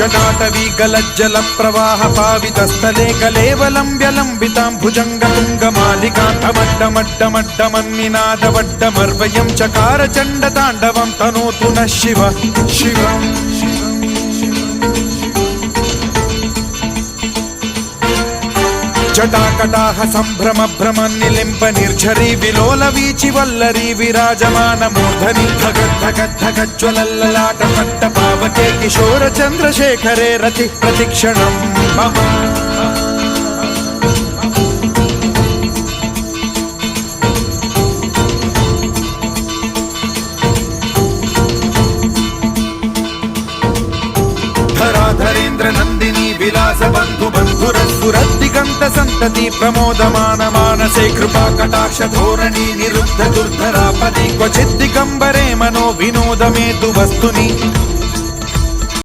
जटाटवी गलज्जल प्रवाह पावितस्थले कलेवलं व्यलम्बितां भुजङ्गतुङ्गमालिकान्तमड्डमड्डमड्डमन्निनादवड्डमर्वयं चकार चण्डताण्डवं तनोतु नः शिव शिवम् जटाकटाह सम्भ्रम भ्रम निलिम्ब निर्झरी विलोल वीचि वल्लरी विराजमान मूर्धनि धगद्धगद्धगज्ज्वलल्ललाट पट्ट पावके किशोर चन्द्रशेखरे रति प्रतिक्षणं मम धराधरेन्द्र नन्दिनी विलास बन्धु बन्धुरस्फुरद्दिगन्त सन्तति प्रमोदमान मानसे कृपा कटाक्ष धोरणी निरुद्ध दुर्धरापदि क्वचिद् दिगम्बरे मनो विनोदमेतु वस्तुनि